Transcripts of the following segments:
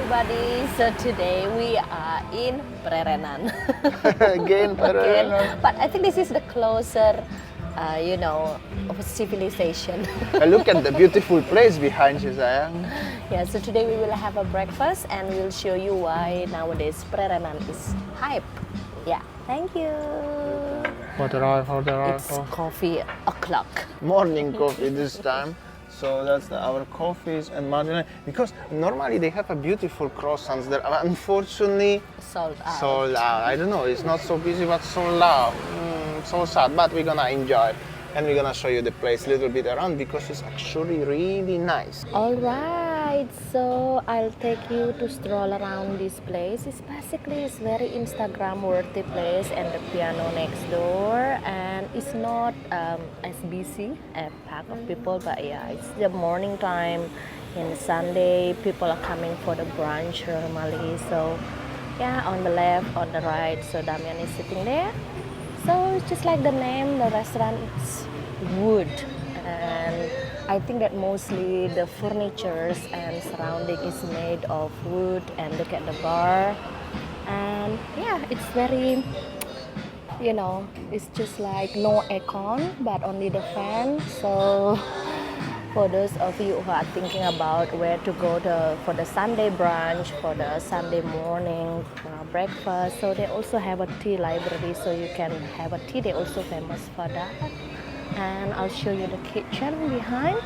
everybody. So today we are in Pererenan. Again, Pererenan. But I think this is the closer, of a civilization. Look at the beautiful place behind you, sayang. Yeah, so today we will have a breakfast and we'll show you why nowadays Pererenan is hype. Yeah, thank you. It's coffee o'clock. Morning coffee this time. So that's our coffees and margarine. Because normally they have a beautiful croissants there. Unfortunately, Sold out. sold out. I don't know, it's not so busy, but sold out. So sad, but we're gonna enjoy. And we're gonna show you the place a little bit around because it's actually really nice. Alright, so I'll take you to stroll around this place. It's very Instagram worthy place and the piano next door, and it's not as busy a pack of people, but yeah, it's the morning time in Sunday. People are coming for the brunch normally. So yeah, on the left, on the right, so Damian is sitting there. So it's just like the name, the restaurant, it's wood, and I think that mostly the furnitures and surrounding is made of wood. And look at the bar, and yeah, it's very, it's just like no aircon but only the fan. So for those of you who are thinking about where to go for the Sunday brunch, for the Sunday morning breakfast, so they also have a tea library, so you can have a tea. They're also famous for that. And I'll show you the kitchen behind.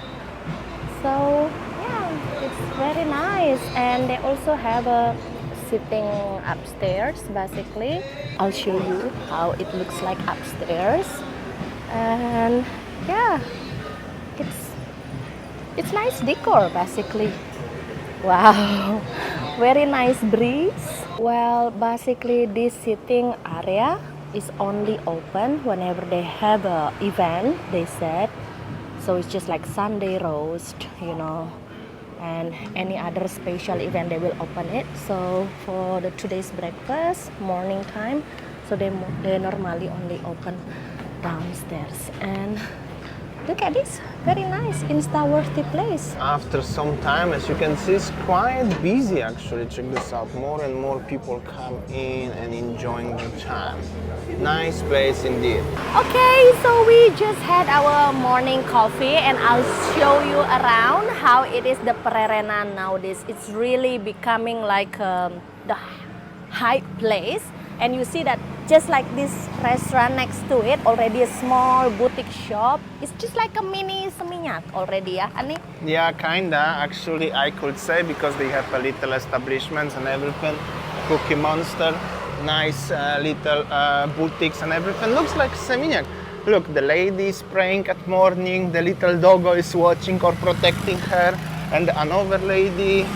So yeah, it's very nice, and they also have a sitting upstairs. Basically, I'll show you how it looks like upstairs. And yeah, it's nice decor basically. Wow, very nice breeze. Well, basically this sitting area is only open whenever they have a event, they said. So it's just like Sunday roast, and any other special event they will open it. So for today's breakfast, morning time, so they normally only open downstairs. And look at this, very nice, Insta-worthy place. After some time, as you can see, it's quite busy actually. Check this out, more and more people come in and enjoying the time. Nice place indeed. Okay, so we just had our morning coffee, and I'll show you around how it is the Pererenan nowadays. It's really becoming like the hype place. And you see that just like this restaurant next to it, already a small boutique shop. It's just like a mini Seminyak already, yeah, Ani? Yeah, kinda. Actually, I could say, because they have a little establishments and everything. Cookie Monster, nice little boutiques and everything. Looks like Seminyak. Look, the lady is praying at morning. The little doggo is watching or protecting her, and another lady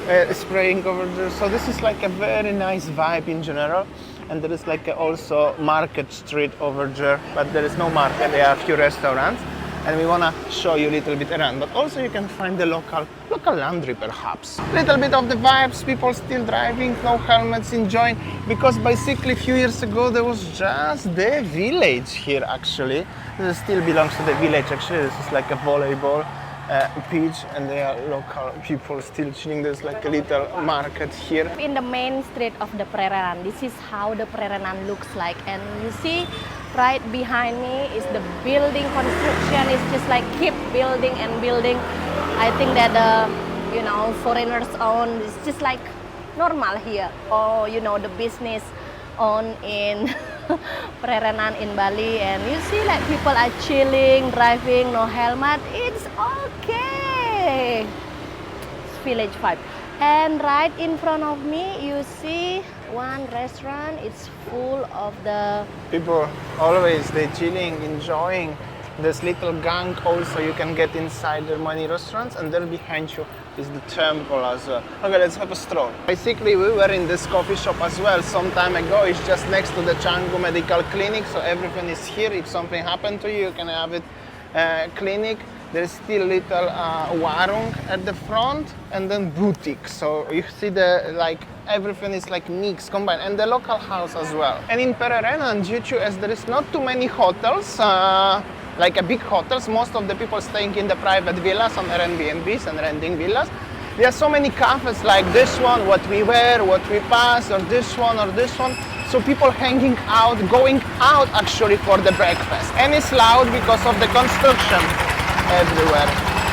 is praying over there. So this is like a very nice vibe in general. And there is like also market street over there, but there is no market. There are a few restaurants, and we wanna show you a little bit around. But also you can find the local laundry perhaps. Little bit of the vibes, people still driving, no helmets, enjoying. Because basically a few years ago there was just the village here actually. This still belongs to the village actually. This is like a volleyball pitch, and there are local people still chilling. There's like a little market here. In the main street of the Pererenan, this is how the Pererenan looks like. And you see right behind me is the building construction. It's just like keep building and building. I think that foreigners own. It's just like normal here. Or the business own in Pererenan in Bali, and you see like people are chilling, driving, no helmet. It's okay. It's village vibe. And right in front of me, you see one restaurant. It's full of the people. Always they chilling, enjoying. This little gang also you can get inside the many restaurants, and there behind you is the temple as well. Okay, let's have a stroll. Basically, we were in this coffee shop as well some time ago. It's just next to the Canggu Medical Clinic, so everything is here. If something happened to you, you can have it clinic. There's still little warung at the front, and then boutique. So you see everything is like mixed, combined, and the local house as well. And in Pererenan, due to as there is not too many hotels, like a big hotels, most of the people staying in the private villas on Airbnbs and renting villas. There are so many cafes like this one, what we wear, what we pass, or this one or this one. So people hanging out, going out actually for the breakfast. And it's loud because of the construction everywhere.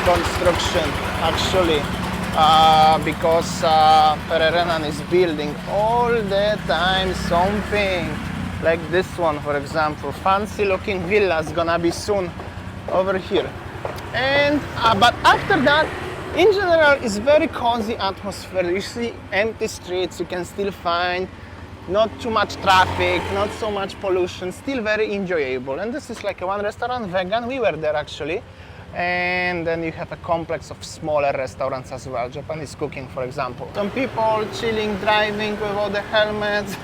Construction actually. Because Pererenan is building all the time something. Like this one, for example, fancy looking villa is gonna be soon over here. And but after that, in general, it's very cozy atmosphere. You see empty streets, you can still find not too much traffic, not so much pollution, still very enjoyable. And this is like one restaurant, vegan, we were there actually. And then you have a complex of smaller restaurants as well, Japanese cooking for example. Some people chilling, driving with all the helmets.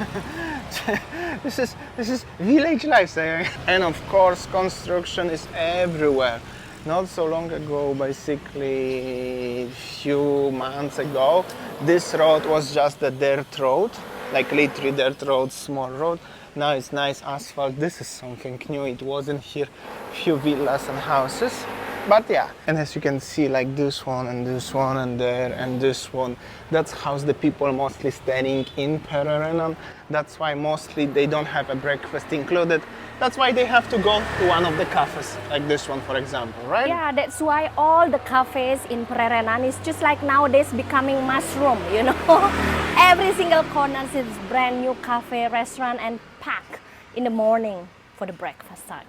This is village lifestyle. And of course construction is everywhere. Not so long ago, basically few months ago, this road was just a dirt road, like literally dirt road, small road. Now it's nice asphalt. This is something new, it wasn't here. Few villas and houses. But yeah, and as you can see, like this one and this one and there and this one, that's how the people mostly staying in Pererenan. That's why mostly they don't have a breakfast included. That's why they have to go to one of the cafes, like this one for example, right? Yeah, that's why all the cafes in Pererenan is just like nowadays becoming mushroom, you know. Every single corner is brand new cafe, restaurant and pack in the morning for the breakfast time.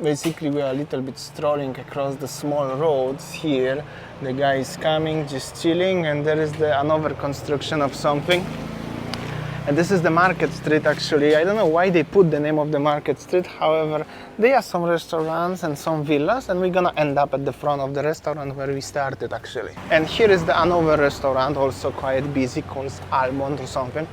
Basically we are a little bit strolling across the small roads here. The guy is coming, just chilling, and there is another construction of something. And this is the market street actually. I don't know why they put the name of the market street. However, there are some restaurants and some villas, and we're gonna end up at the front of the restaurant where we started actually. And here is another restaurant, also quite busy, called Almond or something.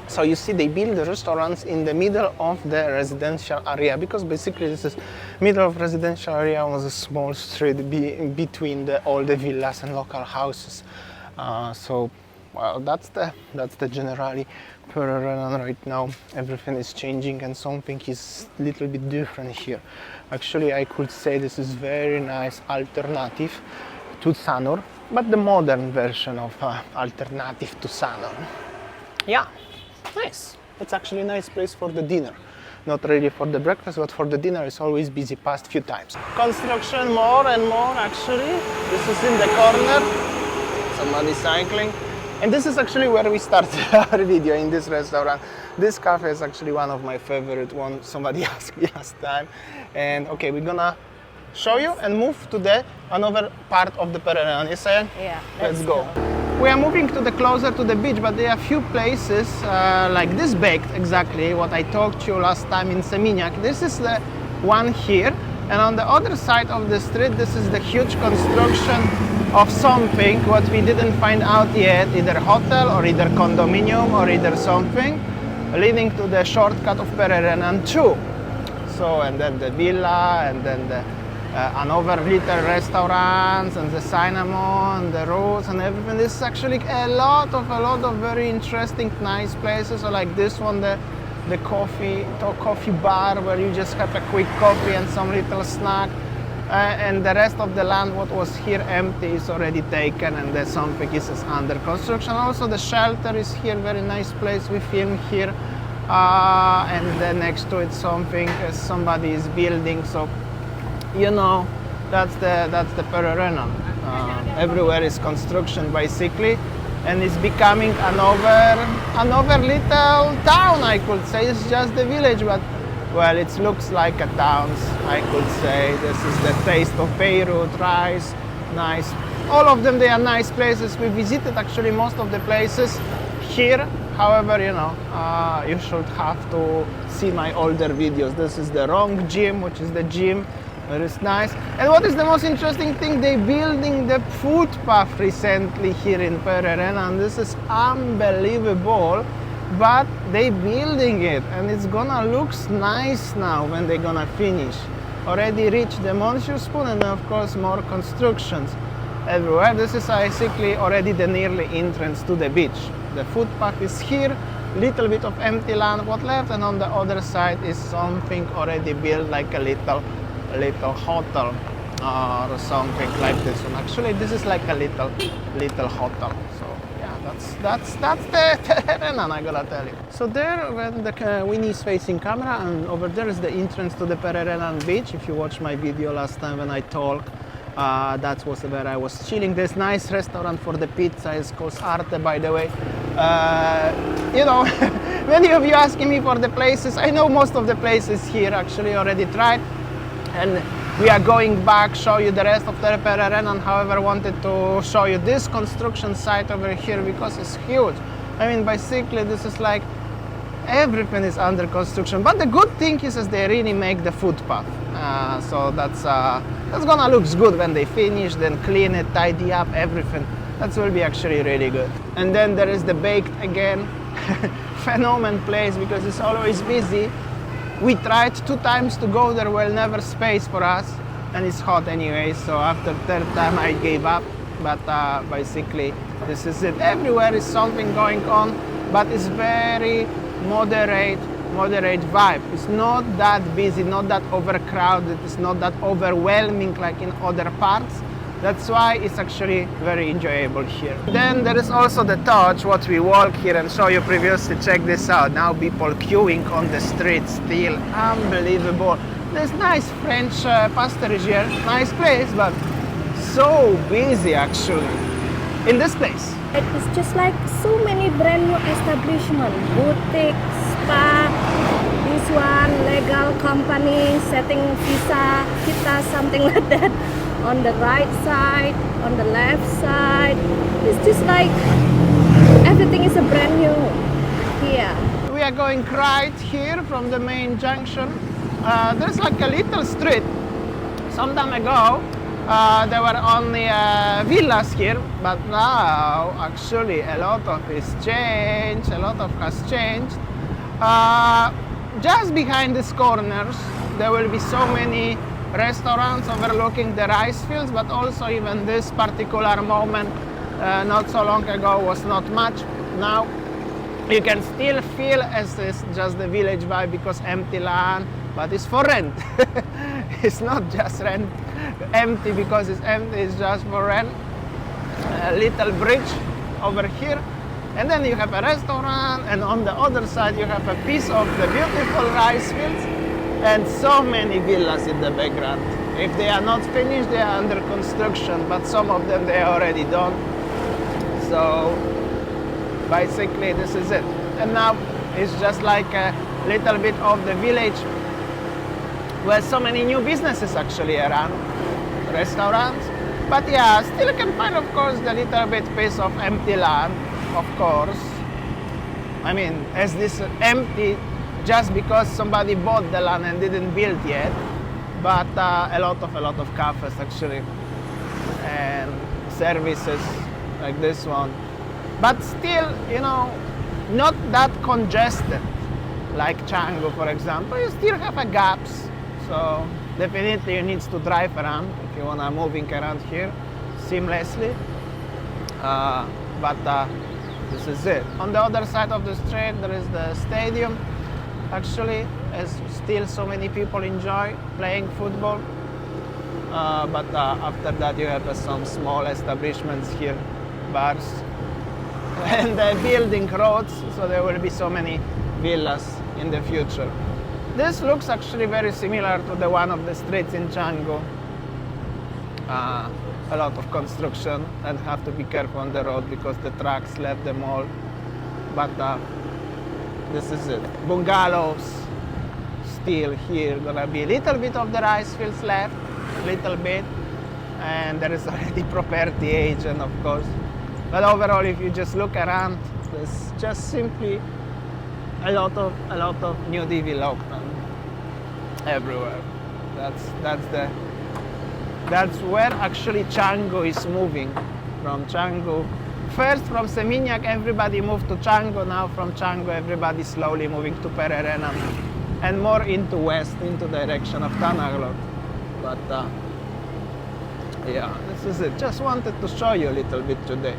So you see they build the restaurants in the middle of the residential area, because basically this is middle of residential area was a small street between all the villas and local houses. So well, that's the generally Pererenan right now. Everything is changing and something is a little bit different here. Actually I could say this is very nice alternative to Sanur, but the modern version of alternative to Sanur. Yeah. Nice. It's actually a nice place for the dinner. Not really for the breakfast, but for the dinner it's always busy past few times. Construction more and more actually. This is in the corner. Somebody cycling. And this is actually where we started our video, in this restaurant. This cafe is actually one of my favorite ones. Somebody asked me last time. And okay, we're gonna show you and move to another part of the Pererenan. Yes, Sayan? Yeah, let's go. We are moving closer to the beach, but there are a few places like this baked, exactly what I talked to you last time in Seminyak. This is the one here, and on the other side of the street, this is the huge construction of something what we didn't find out yet, either hotel or either condominium or either something, leading to the shortcut of Pererenan 2. So, and then the villa, and then the another little restaurants, and the cinnamon, the roads and everything. This is actually a lot of very interesting, nice places. So like this one, the coffee bar, where you just have a quick coffee and some little snack. And the rest of the land, what was here empty, is already taken, and there's something is under construction. Also the shelter is here, very nice place. We film here, and then next to it something somebody is building. So you know, that's the Pererenan. Everywhere is construction basically, and it's becoming another little town, I could say. It's just the village, but well, it looks like a town, I could say. This is the taste of Beirut, rice, nice. All of them, they are nice places. We visited actually most of the places here. However, you know, you should have to see my older videos. This is the wrong gym, which is the gym. It is nice. And what is the most interesting thing? They building the footpath recently here in Pererenan. This is unbelievable, but they building it, and it's gonna look nice now when they're gonna finish. Already reached the Monsieur Spoon, and of course more constructions everywhere. This is basically already the nearly entrance to the beach. The footpath is here, little bit of empty land what left, and on the other side is something already built, like a little hotel. or something like this one. Actually, this is like a little hotel. So yeah, that's the Pererenan, I gotta tell you. So there, when the Winnie is facing camera, and over there is the entrance to the Pererenan beach. If you watched my video last time when I talked, that was where I was chilling. There's nice restaurant for the pizza. It's called Arte, by the way. You know, many of you asking me for the places. I know most of the places here actually already tried, and we are going back, show you the rest of the Pererenan. However, I wanted to show you this construction site over here because it's huge. I mean, basically, this is like everything is under construction. But the good thing is they really make the footpath. So that's gonna look good when they finish, then clean it, tidy up everything. That will be actually really good. And then there is the baked again. Phenomenal place because it's always busy. We tried 2 times to go there, well, never space for us, and it's hot anyway, so after 3rd time I gave up. But basically this is it. Everywhere is something going on, but it's very moderate vibe. It's not that busy, not that overcrowded, it's not that overwhelming like in other parts. That's why it's actually very enjoyable here. Then there is also the touch, what we walk here and show you previously. Check this out. Now people queuing on the street still. Unbelievable. There's nice French pasturage here. Nice place, but so busy actually in this place. It's just like so many brand new establishment, boutique, spa, this one, legal company, setting visa, something like that. On the right side, on the left side, it's just like everything is a brand new here. We are going right here from the main junction. There's like a little street. Some time ago, there were only villas here, but now actually a lot of has changed. Just behind these corners, there will be so many restaurants overlooking the rice fields, but also even this particular moment not so long ago was not much. Now you can still feel as it's just the village vibe because empty land, but it's for rent. It's not just rent empty because it's empty, it's just for rent. A little bridge over here, and then you have a restaurant, and on the other side you have a piece of the beautiful rice fields and so many villas in the background. If they are not finished, they are under construction, but some of them they are already done. So basically this is it. And now it's just like a little bit of the village where so many new businesses actually around, restaurants. But yeah, still you can find of course the little bit piece of empty land, of course. I mean, as this empty just because somebody bought the land and didn't build yet, but a lot of cafes actually and services like this one, but still, you know, not that congested like Canggu, for example. You still have a gaps, so definitely you need to drive around if you want to moving around here seamlessly. But this is it. On the other side of the street there is the stadium. Actually, as still so many people enjoy playing football, but after that you have some small establishments here, bars, and building roads, so there will be so many villas in the future. This looks actually very similar to the one of the streets in Canggu. A lot of construction and have to be careful on the road because the trucks left them all, but this is it. Bungalows still here. Gonna be a little bit of the rice fields left, little bit, and there is already property agent, of course. But overall, if you just look around, there's just simply a lot of new development everywhere. That's where actually Canggu is moving. From Canggu, first from Seminyak, everybody moved to Canggu. Now from Canggu, everybody slowly moving to Pererenan and more into west, into direction of Tanaglot. But yeah, this is it. Just wanted to show you a little bit today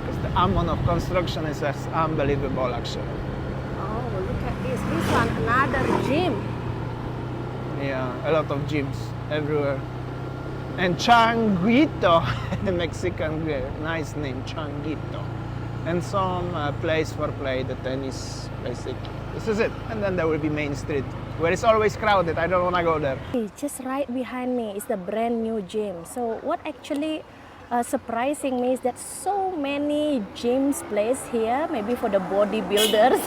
because the amount of construction is just unbelievable, actually. Oh, look at this. This one, another gym. Yeah, a lot of gyms everywhere. And Changuito, Mexican nice name, Changuito. And some place for play the tennis, basically. This is it. And then there will be Main Street, where it's always crowded. I don't want to go there. Just right behind me is the brand new gym. So what actually surprising me is that so many gyms placed here, maybe for the bodybuilders.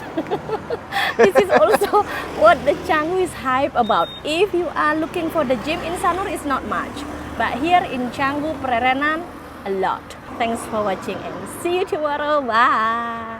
This is also what the Canggu is hype about. If you are looking for the gym in Sanur, it's not much. But here in Canggu, Pererenan, a lot. Thanks for watching and see you tomorrow. Bye.